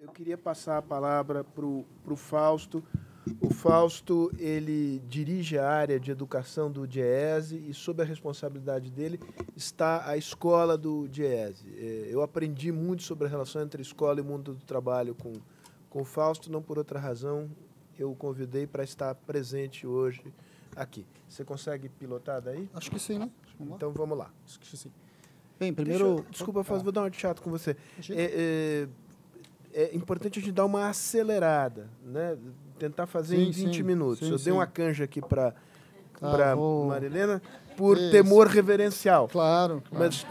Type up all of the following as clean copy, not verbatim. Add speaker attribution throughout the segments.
Speaker 1: Eu queria passar a palavra para o Fausto. O Fausto, ele dirige a área de educação do DIEESE e, sob a responsabilidade dele, está a escola do DIEESE. Eu aprendi muito sobre a relação entre escola e mundo do trabalho com o Fausto, não por outra razão, eu o convidei para estar presente hoje aqui. Você consegue pilotar daí?
Speaker 2: Acho que sim, né?
Speaker 1: Então, vamos lá.
Speaker 2: Acho que sim. Bem, primeiro...
Speaker 1: Desculpa, Fausto, vou dar uma de chato com você. É importante a gente dar uma acelerada, né? Tentar fazer em 20 minutos. Eu dei uma canja aqui para Marilena por temor reverencial.
Speaker 2: Claro.
Speaker 1: Mas...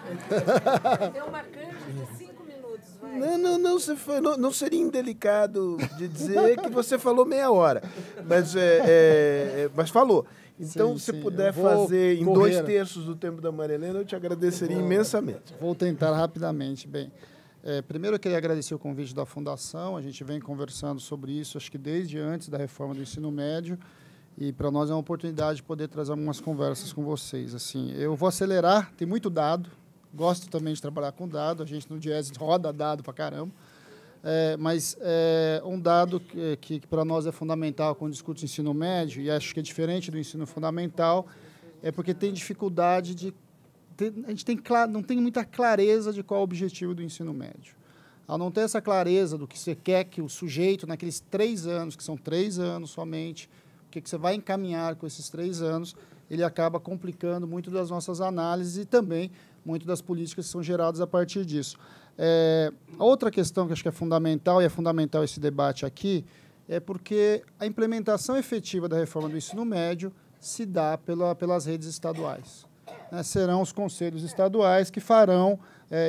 Speaker 3: Deu uma canja de 5 minutos, vai.
Speaker 1: Não seria indelicado de dizer que você falou meia hora, mas falou. Então, se puder fazer em 2/3 do tempo da Marilena, eu te agradeceria imensamente.
Speaker 2: Vou tentar rapidamente. Bem, primeiro eu queria agradecer o convite da Fundação. A gente vem conversando sobre isso, acho que desde antes da reforma do ensino médio. E para nós é uma oportunidade de poder trazer algumas conversas com vocês. Assim, eu vou acelerar, tem muito dado. Gosto também de trabalhar com dado. A gente no DIEESE roda dado para caramba. Mas um dado que para nós é fundamental quando discute ensino médio, e acho que é diferente do ensino fundamental, é porque tem dificuldade de... a gente não tem muita clareza de qual é o objetivo do ensino médio. Ao não ter essa clareza do que você quer que o sujeito, naqueles 3 anos, que são 3 anos somente, o que você vai encaminhar com esses 3 anos, ele acaba complicando muito das nossas análises e também muito das políticas que são geradas a partir disso. A outra questão que acho que é fundamental, e é fundamental esse debate aqui, é porque a implementação efetiva da reforma do ensino médio se dá pelas redes estaduais. Serão os conselhos estaduais que farão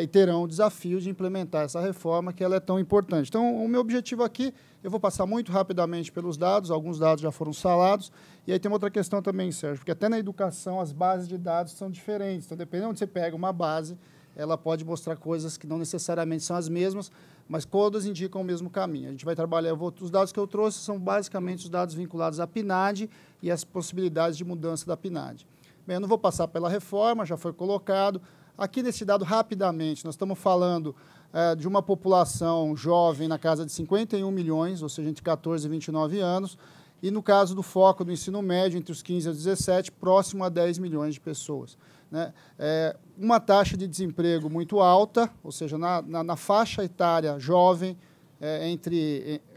Speaker 2: e terão o desafio de implementar essa reforma, que ela é tão importante. Então, o meu objetivo aqui, eu vou passar muito rapidamente pelos dados, alguns dados já foram falados, e aí tem uma outra questão também, Sérgio, porque até na educação as bases de dados são diferentes. Então, dependendo de onde você pega uma base, ela pode mostrar coisas que não necessariamente são as mesmas, mas todas indicam o mesmo caminho. A gente vai trabalhar, os dados que eu trouxe são basicamente os dados vinculados à PNAD e as possibilidades de mudança da PNAD. Bem, eu não vou passar pela reforma, já foi colocado. Aqui nesse dado, rapidamente, nós estamos falando de uma população jovem na casa de 51 milhões, ou seja, entre 14 e 29 anos, e no caso do foco do ensino médio, entre os 15 e os 17, próximo a 10 milhões de pessoas. Né? Uma taxa de desemprego muito alta, ou seja, na faixa etária jovem,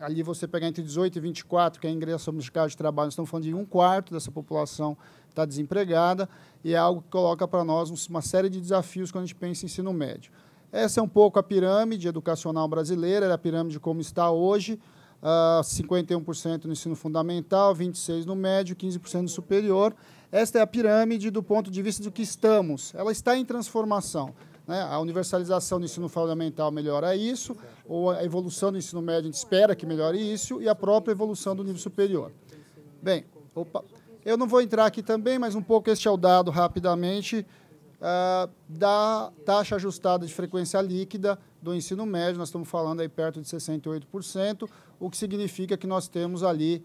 Speaker 2: ali você pegar entre 18 e 24, que é ingressão no mercado de trabalho, nós estamos falando de 1/4 dessa população está desempregada, e é algo que coloca para nós uma série de desafios quando a gente pensa em ensino médio. Essa é um pouco a pirâmide educacional brasileira, é a pirâmide como está hoje, 51% no ensino fundamental, 26% no médio, 15% no superior. Esta é a pirâmide do ponto de vista do que estamos. Ela está em transformação. Né? A universalização do ensino fundamental melhora isso, ou a evolução do ensino médio a gente espera que melhore isso, e a própria evolução do nível superior. Bem, eu não vou entrar aqui também, mas um pouco este é o dado rapidamente da taxa ajustada de frequência líquida do ensino médio. Nós estamos falando aí perto de 68%, o que significa que nós temos ali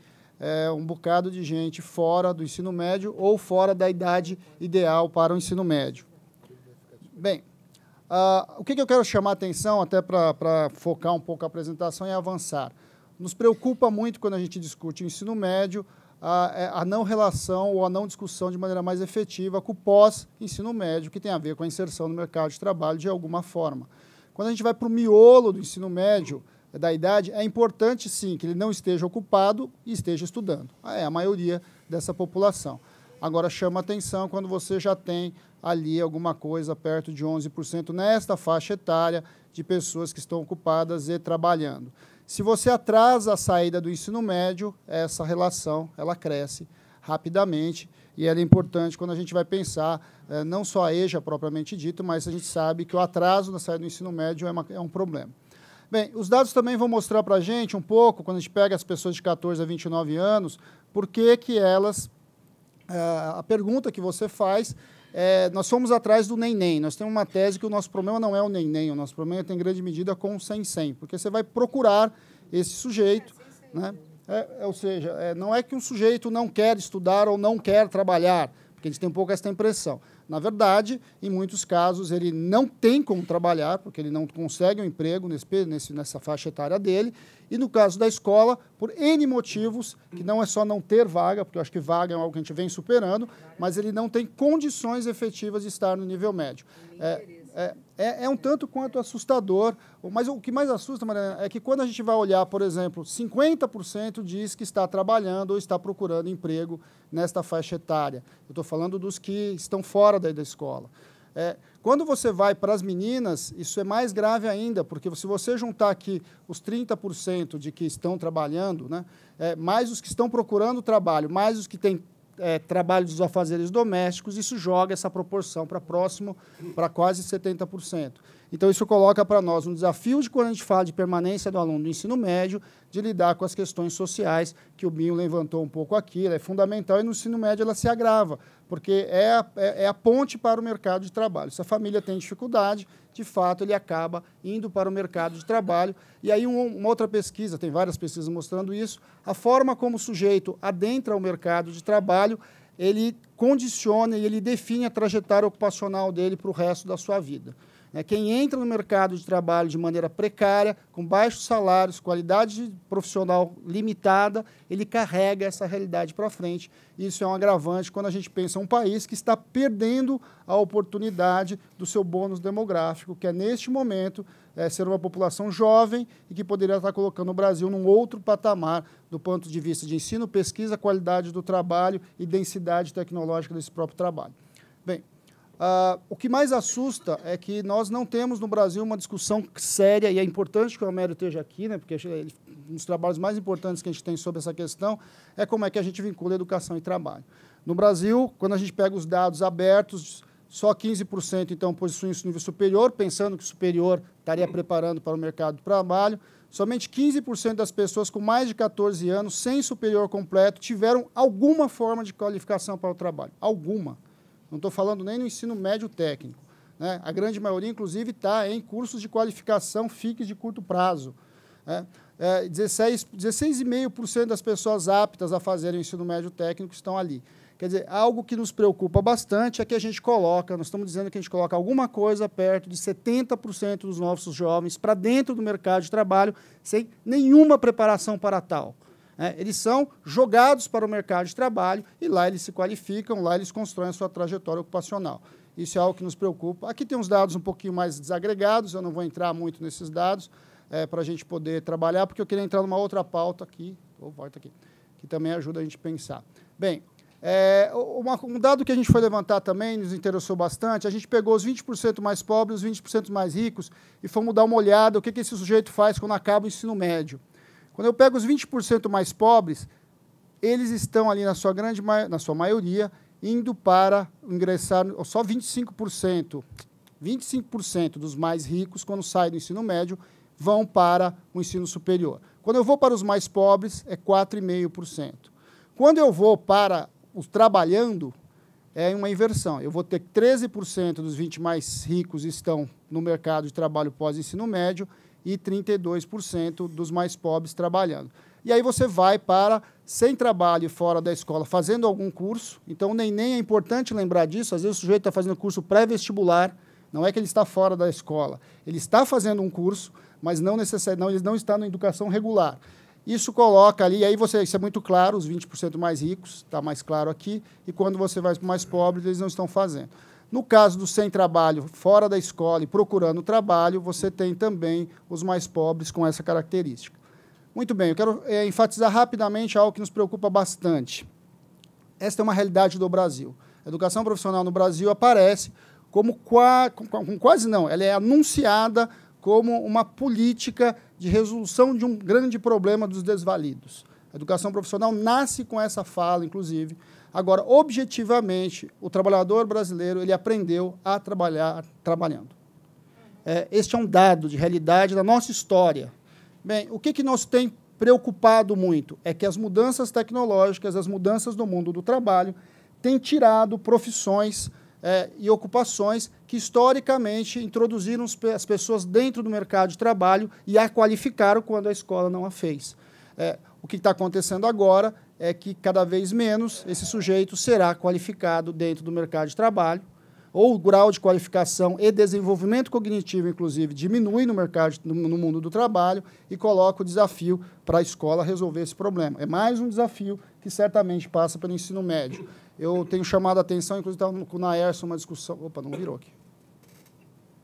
Speaker 2: um bocado de gente fora do ensino médio ou fora da idade ideal para o ensino médio. Bem, o que eu quero chamar a atenção, até para focar um pouco a apresentação e avançar. Nos preocupa muito quando a gente discute o ensino médio, a não relação ou a não discussão de maneira mais efetiva com o pós-ensino médio, que tem a ver com a inserção no mercado de trabalho de alguma forma. Quando a gente vai para o miolo do ensino médio, da idade, é importante, sim, que ele não esteja ocupado e esteja estudando. É a maioria dessa população. Agora, chama atenção quando você já tem ali alguma coisa perto de 11% nesta faixa etária de pessoas que estão ocupadas e trabalhando. Se você atrasa a saída do ensino médio, essa relação ela cresce rapidamente, e ela é importante quando a gente vai pensar, não só a EJA propriamente dito, mas a gente sabe que o atraso na saída do ensino médio é um problema. Bem, os dados também vão mostrar para a gente um pouco, quando a gente pega as pessoas de 14 a 29 anos, por que elas... a pergunta que você faz nós fomos atrás do nem-nem. Nós temos uma tese que o nosso problema não é o nem-nem, o nosso problema tem grande medida com o sem-sem, porque você vai procurar esse sujeito, né? Ou seja, não é que um sujeito não quer estudar ou não quer trabalhar, porque a gente tem um pouco essa impressão. Na verdade, em muitos casos, ele não tem como trabalhar, porque ele não consegue um emprego nessa faixa etária dele. E no caso da escola, por N motivos, que não é só não ter vaga, porque eu acho que vaga é algo que a gente vem superando, mas ele não tem condições efetivas de estar no nível médio. É um tanto quanto assustador, mas o que mais assusta, Mariana, é que quando a gente vai olhar, por exemplo, 50% diz que está trabalhando ou está procurando emprego nesta faixa etária. Eu estou falando dos que estão fora da escola. Quando você vai para as meninas, isso é mais grave ainda, porque se você juntar aqui os 30% de que estão trabalhando, né, mais os que estão procurando trabalho, mais os que têm trabalho dos afazeres domésticos, isso joga essa proporção para quase 70%. Então, isso coloca para nós um desafio de, quando a gente fala de permanência do aluno do ensino médio, de lidar com as questões sociais, que o Binho levantou um pouco aqui, ela é fundamental, e no ensino médio ela se agrava, porque é a ponte para o mercado de trabalho. Se a família tem dificuldade, de fato, ele acaba indo para o mercado de trabalho. E aí, uma outra pesquisa, tem várias pesquisas mostrando isso, a forma como o sujeito adentra o mercado de trabalho, ele condiciona e ele define a trajetória ocupacional dele para o resto da sua vida. Quem entra no mercado de trabalho de maneira precária, com baixos salários, qualidade profissional limitada, ele carrega essa realidade para frente. Isso é um agravante quando a gente pensa em um país que está perdendo a oportunidade do seu bônus demográfico, que é, neste momento, ser uma população jovem e que poderia estar colocando o Brasil num outro patamar do ponto de vista de ensino, pesquisa, qualidade do trabalho e densidade tecnológica desse próprio trabalho. Bem, o que mais assusta é que nós não temos no Brasil uma discussão séria, e é importante que o Homero esteja aqui, né, porque um dos trabalhos mais importantes que a gente tem sobre essa questão é como é que a gente vincula educação e trabalho. No Brasil, quando a gente pega os dados abertos, só 15% então possuem ensino nível superior, pensando que o superior estaria preparando para o mercado de trabalho. Somente 15% das pessoas com mais de 14 anos, sem superior completo, tiveram alguma forma de qualificação para o trabalho. Alguma. Não estou falando nem no ensino médio técnico, né? A grande maioria, inclusive, está em cursos de qualificação FICs de curto prazo. 16,5% das pessoas aptas a fazerem o ensino médio técnico estão ali. Quer dizer, algo que nos preocupa bastante é que a gente coloca, nós estamos dizendo que a gente coloca alguma coisa perto de 70% dos nossos jovens para dentro do mercado de trabalho sem nenhuma preparação para tal. Eles são jogados para o mercado de trabalho e lá eles se qualificam, lá eles constroem a sua trajetória ocupacional. Isso é algo que nos preocupa. Aqui tem uns dados um pouquinho mais desagregados, eu não vou entrar muito nesses dados para a gente poder trabalhar, porque eu queria entrar numa outra pauta aqui, volta aqui, que também ajuda a gente a pensar. Bem, um dado que a gente foi levantar também, nos interessou bastante, a gente pegou os 20% mais pobres, os 20% mais ricos, e fomos dar uma olhada o que esse sujeito faz quando acaba o ensino médio. Quando eu pego os 20% mais pobres, eles estão ali, na sua maioria, indo para ingressar, só 25% dos mais ricos, quando saem do ensino médio, vão para o ensino superior. Quando eu vou para os mais pobres, é 4,5%. Quando eu vou para os trabalhando, é uma inversão. Eu vou ter 13% dos 20 mais ricos estão no mercado de trabalho pós-ensino médio, e 32% dos mais pobres trabalhando. E aí você vai para sem trabalho fora da escola, fazendo algum curso. Então, nem é importante lembrar disso. Às vezes o sujeito está fazendo curso pré-vestibular, não é que ele está fora da escola. Ele está fazendo um curso, mas ele não está na educação regular. Isso coloca ali, aí isso é muito claro, os 20% mais ricos, está mais claro aqui, e quando você vai para os mais pobres, eles não estão fazendo. No caso do sem trabalho, fora da escola e procurando trabalho, você tem também os mais pobres com essa característica. Muito bem, eu quero enfatizar rapidamente algo que nos preocupa bastante. Esta é uma realidade do Brasil. A educação profissional no Brasil aparece como quase não, ela é anunciada como uma política de resolução de um grande problema dos desvalidos. A educação profissional nasce com essa fala, inclusive. Agora, objetivamente, o trabalhador brasileiro ele aprendeu a trabalhar trabalhando. Este é um dado de realidade da nossa história. Bem, o que nos tem preocupado muito é que as mudanças tecnológicas, as mudanças no mundo do trabalho, têm tirado profissões e ocupações que, historicamente, introduziram as pessoas dentro do mercado de trabalho e a qualificaram quando a escola não a fez. O que está acontecendo agora é que, cada vez menos, esse sujeito será qualificado dentro do mercado de trabalho, ou o grau de qualificação e desenvolvimento cognitivo, inclusive, diminui no mercado, no mundo do trabalho, e coloca o desafio para a escola resolver esse problema. É mais um desafio que certamente passa pelo ensino médio. Eu tenho chamado a atenção, inclusive estava com o Naércio, uma discussão... Opa, não virou aqui.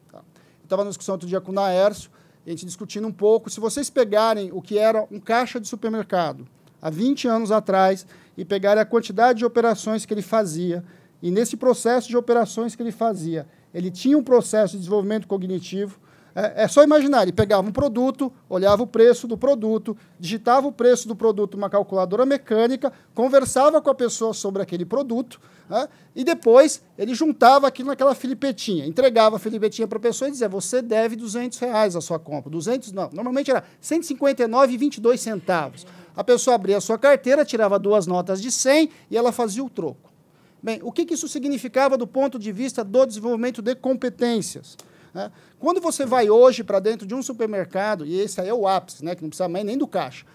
Speaker 2: Tá. Estava numa discussão outro dia com o Naércio, a gente discutindo um pouco, se vocês pegarem o que era um caixa de supermercado há 20 anos atrás e pegarem a quantidade de operações que ele fazia, e nesse processo de operações que ele fazia, ele tinha um processo de desenvolvimento cognitivo. É só imaginar, ele pegava um produto, olhava o preço do produto, digitava o preço do produto numa calculadora mecânica, conversava com a pessoa sobre aquele produto, né, e depois ele juntava aquilo naquela filipetinha, entregava a filipetinha para a pessoa e dizia, você deve R$200 a sua compra. 200 não, normalmente era R$ 159,22. A pessoa abria a sua carteira, tirava 2 notas de 100 e ela fazia o troco. Bem, o que isso significava do ponto de vista do desenvolvimento de competências? Quando você vai hoje para dentro de um supermercado, e esse aí é o ápice, né, que não precisa mais nem do caixa,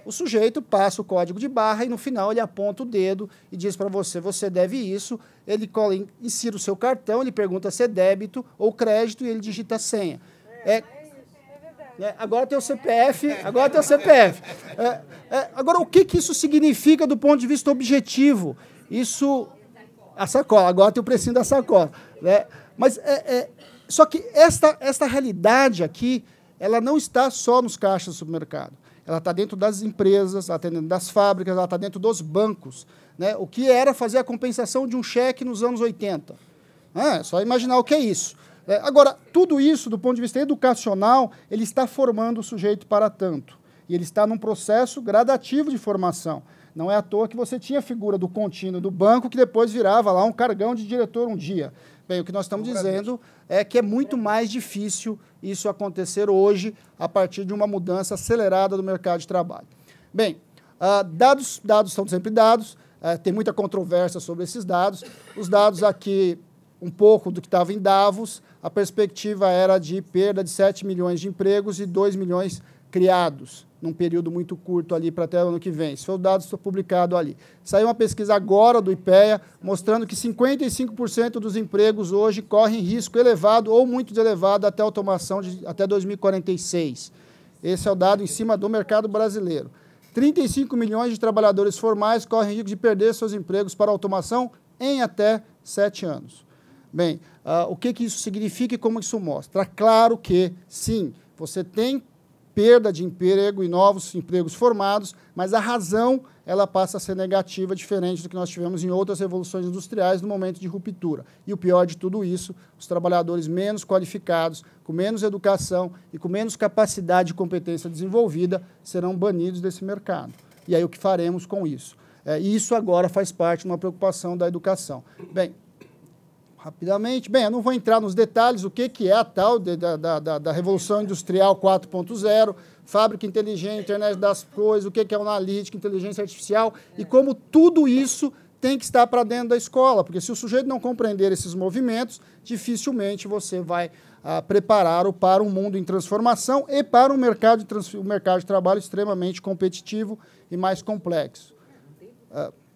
Speaker 2: o sujeito passa o código de barra e no final ele aponta o dedo e diz para você, você deve isso, ele insira o seu cartão, ele pergunta se é débito ou crédito e ele digita a senha. Agora tem o CPF, agora, o que isso significa do ponto de vista objetivo? Isso... A sacola, agora tem o precinho da sacola. Né? Mas só que esta realidade aqui, ela não está só nos caixas do supermercado. Ela está dentro das empresas, ela está dentro das fábricas, ela está dentro dos bancos. Né? O que era fazer a compensação de um cheque nos anos 80? É só imaginar o que é isso. Agora, tudo isso, do ponto de vista educacional, ele está formando o sujeito para tanto. E ele está num processo gradativo de formação. Não é à toa que você tinha a figura do contínuo do banco, que depois virava lá um cargão de diretor um dia. Bem, o que nós estamos dizendo é que é muito mais difícil isso acontecer hoje, a partir de uma mudança acelerada do mercado de trabalho. Bem, dados são sempre dados, tem muita controvérsia sobre esses dados. Os dados aqui, um pouco do que estava em Davos, a perspectiva era de perda de 7 milhões de empregos e 2 milhões criados, num período muito curto ali para até o ano que vem. Esse foi o dado publicado ali. Saiu uma pesquisa agora do IPEA, mostrando que 55% dos empregos hoje correm risco elevado ou muito elevado até automação até 2046. Esse é o dado em cima do mercado brasileiro. 35 milhões de trabalhadores formais correm risco de perder seus empregos para automação em até 7 anos. Bem, o que isso significa e como isso mostra? Claro que, sim, você tem perda de emprego e novos empregos formados, mas a razão ela passa a ser negativa, diferente do que nós tivemos em outras revoluções industriais no momento de ruptura. E o pior de tudo isso, os trabalhadores menos qualificados, com menos educação e com menos capacidade de competência desenvolvida, serão banidos desse mercado. E aí o que faremos com isso? E isso agora faz parte de uma preocupação da educação. Bem, rapidamente, bem, eu não vou entrar nos detalhes, o que é a tal da Revolução Industrial 4.0, fábrica inteligente, internet das coisas, o que é analítica, inteligência artificial, e como tudo isso tem que estar para dentro da escola, porque se o sujeito não compreender esses movimentos, dificilmente você vai preparar-o para um mundo em transformação e para um mercado de trabalho extremamente competitivo e mais complexo.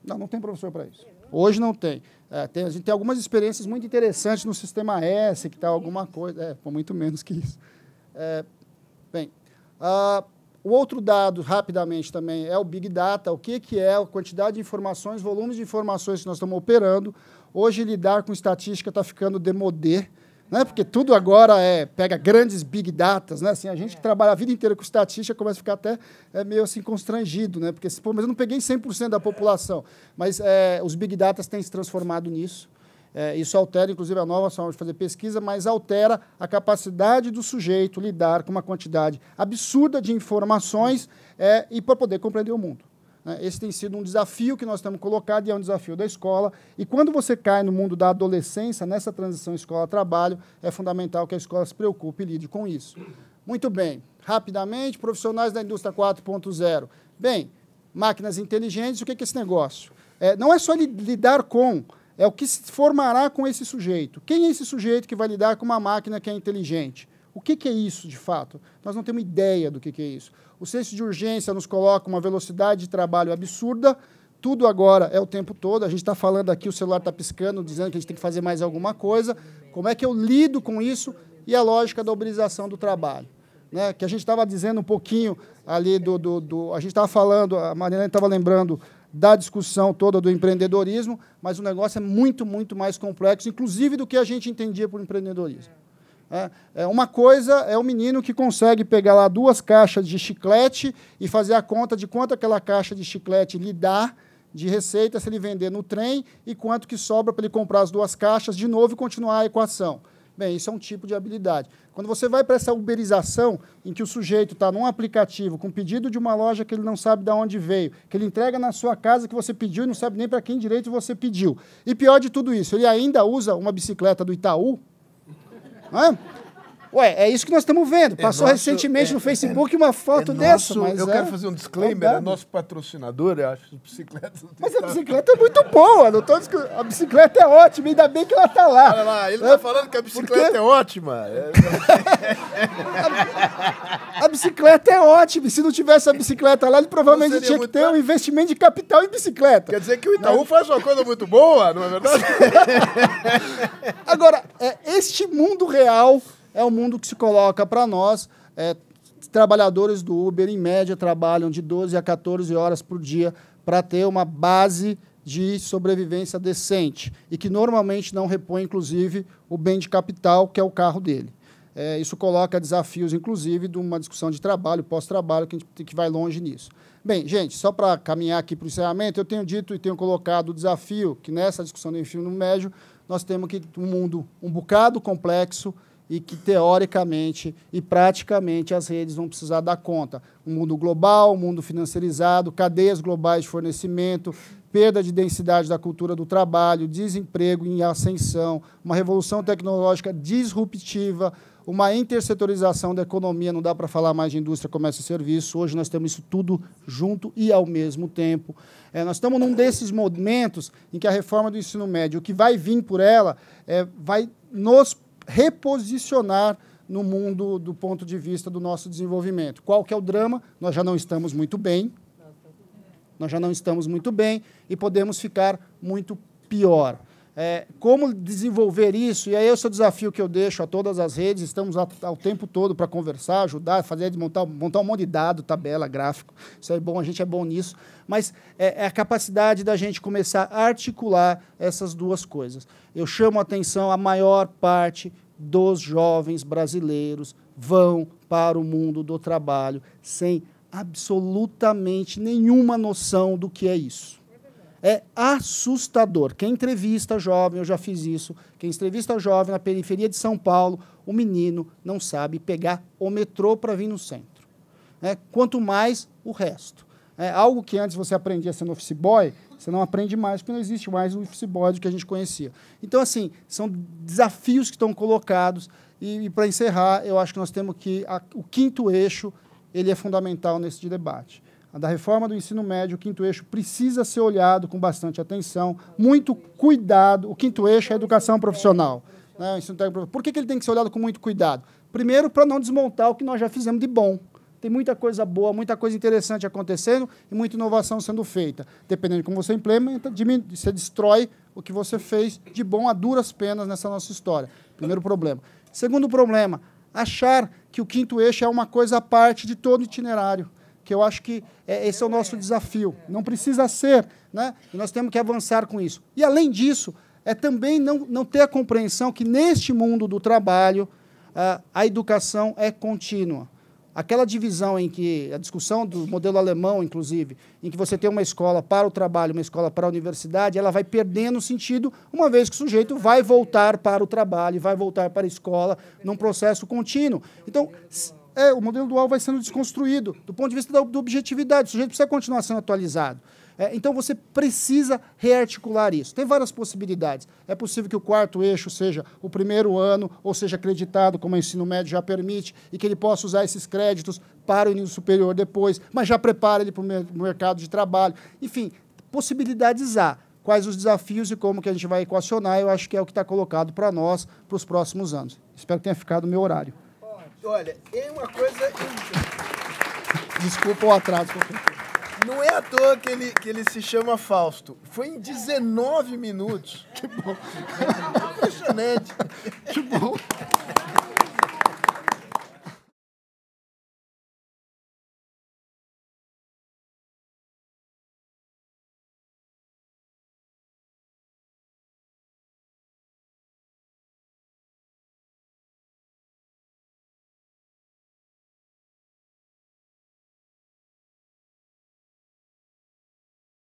Speaker 2: Não tem professor para isso. Hoje não tem. A gente tem algumas experiências muito interessantes no Sistema S, que está alguma coisa, muito menos que isso. Bem, o outro dado, rapidamente também, é o Big Data. O que é a quantidade de informações, volumes de informações que nós estamos operando. Hoje, lidar com estatística está ficando demodé, né? Porque tudo agora pega grandes Big Datas, né? Assim, a gente que trabalha a vida inteira com estatística começa a ficar até meio assim constrangido, né? Porque, pô, mas eu não peguei 100% da população, mas os Big Datas têm se transformado nisso. Isso altera, inclusive, a nova forma de fazer pesquisa, mas altera a capacidade do sujeito lidar com uma quantidade absurda de informações e para poder compreender o mundo. Esse tem sido um desafio que nós temos colocado e é um desafio da escola. E quando você cai no mundo da adolescência, nessa transição escola-trabalho, é fundamental que a escola se preocupe e lide com isso. Muito bem. Rapidamente, profissionais da indústria 4.0. Bem, máquinas inteligentes, o que é esse negócio? Não é só lidar com, é o que se formará com esse sujeito. Quem é esse sujeito que vai lidar com uma máquina que é inteligente? O que é isso, de fato? Nós não temos ideia do que é isso. O senso de urgência nos coloca uma velocidade de trabalho absurda, tudo agora é o tempo todo. A gente está falando aqui, o celular está piscando, dizendo que a gente tem que fazer mais alguma coisa. Como é que eu lido com isso? E a lógica da uberização do trabalho. Né? Que a gente estava dizendo um pouquinho ali a gente estava falando, a Mariana estava lembrando da discussão toda do empreendedorismo, mas o negócio é muito, muito mais complexo, inclusive do que a gente entendia por empreendedorismo. Uma coisa é o menino que consegue pegar lá 2 caixas de chiclete e fazer a conta de quanto aquela caixa de chiclete lhe dá de receita se ele vender no trem e quanto que sobra para ele comprar as 2 caixas de novo e continuar a equação. Bem, isso é um tipo de habilidade. Quando você vai para essa uberização, em que o sujeito está num aplicativo com pedido de uma loja que ele não sabe de onde veio, que ele entrega na sua casa que você pediu e não sabe nem para quem direito você pediu. E pior de tudo isso, ele ainda usa uma bicicleta do Itaú. Ué, é isso que nós estamos vendo. Passou recentemente no Facebook uma foto dessa. Mas
Speaker 1: eu quero fazer um disclaimer, é nosso patrocinador, eu acho, bicicletas.
Speaker 2: Mas a bicicleta é muito boa, não tô discutindo. A bicicleta é ótima, ainda bem que ela está lá.
Speaker 1: Olha lá, ele está falando que a bicicleta é ótima.
Speaker 2: A bicicleta é ótima, e se não tivesse a bicicleta lá, ele provavelmente tinha que ter um investimento de capital em bicicleta.
Speaker 1: Quer dizer que o Itaú faz uma coisa muito boa, não é verdade?
Speaker 2: Agora, este mundo real é o mundo que se coloca para nós. Trabalhadores do Uber, em média, trabalham de 12 a 14 horas por dia para ter uma base de sobrevivência decente e que normalmente não repõe, inclusive, o bem de capital, que é o carro dele. Isso coloca desafios, inclusive, de uma discussão de trabalho, pós-trabalho, que vai longe nisso. Bem, gente, só para caminhar aqui para o encerramento, eu tenho dito e tenho colocado o desafio que, nessa discussão do ensino médio, nós temos que um mundo um bocado complexo, e que, teoricamente e praticamente, as redes vão precisar dar conta. Um mundo global, um mundo financiarizado, cadeias globais de fornecimento, perda de densidade da cultura do trabalho, desemprego em ascensão, uma revolução tecnológica disruptiva, uma intersetorização da economia, não dá para falar mais de indústria, comércio e serviço. Hoje nós temos isso tudo junto e ao mesmo tempo. Nós estamos num desses momentos em que a reforma do ensino médio, o que vai vir por ela, vai nos reposicionar no mundo do ponto de vista do nosso desenvolvimento. Qual que é o drama? Nós já não estamos muito bem. Nós já não estamos muito bem e podemos ficar muito pior. Como desenvolver isso? E aí esse é o desafio que eu deixo a todas as redes. Estamos ao tempo todo para conversar, ajudar, montar um monte de dado, tabela, gráfico. Isso é bom, a gente é bom nisso. Mas é a capacidade da gente começar a articular essas duas coisas. Eu chamo a atenção, a maior parte dos jovens brasileiros vão para o mundo do trabalho sem absolutamente nenhuma noção do que é isso. É assustador. Quem entrevista jovem, eu já fiz isso, quem entrevista jovem na periferia de São Paulo, o menino não sabe pegar o metrô para vir no centro. Quanto mais o resto. Algo que antes você aprendia sendo office boy, você não aprende mais, porque não existe mais o office boy do que a gente conhecia. Então, assim, são desafios que estão colocados, e para encerrar, eu acho que nós temos que... O quinto eixo, ele é fundamental nesse debate. A da reforma do ensino médio, o quinto eixo precisa ser olhado com bastante atenção, muito cuidado. O quinto eixo é a educação profissional. O ensino técnico. Por que ele tem que ser olhado com muito cuidado? Primeiro, para não desmontar o que nós já fizemos de bom. Tem muita coisa boa, muita coisa interessante acontecendo e muita inovação sendo feita. Dependendo de como você implementa, você destrói o que você fez de bom a duras penas nessa nossa história. Primeiro problema. Segundo problema, achar que o quinto eixo é uma coisa à parte de todo o itinerário, que eu acho que esse é o nosso desafio. Não precisa ser, né? E nós temos que avançar com isso. E, além disso, também não ter a compreensão que, neste mundo do trabalho, a educação é contínua. Aquela divisão em que, a discussão do modelo alemão, inclusive, em que você tem uma escola para o trabalho, uma escola para a universidade, ela vai perdendo sentido, uma vez que o sujeito vai voltar para o trabalho, vai voltar para a escola, num processo contínuo. Então, o modelo dual vai sendo desconstruído, do ponto de vista da objetividade, o sujeito precisa continuar sendo atualizado. Então, você precisa rearticular isso. Tem várias possibilidades. É possível que o quarto eixo seja o primeiro ano, ou seja acreditado, como o ensino médio já permite, e que ele possa usar esses créditos para o nível superior depois, mas já prepara ele para o mercado de trabalho. Enfim, possibilidades há. Quais os desafios e como que a gente vai equacionar, eu acho que é o que está colocado para nós para os próximos anos. Espero que tenha ficado o meu horário.
Speaker 1: Olha, tem uma coisa...
Speaker 2: Desculpa o atraso.
Speaker 1: Não é à toa que ele se chama Fausto. Foi em 19 minutos.
Speaker 2: Que bom.
Speaker 1: Impressionante.
Speaker 2: Que bom.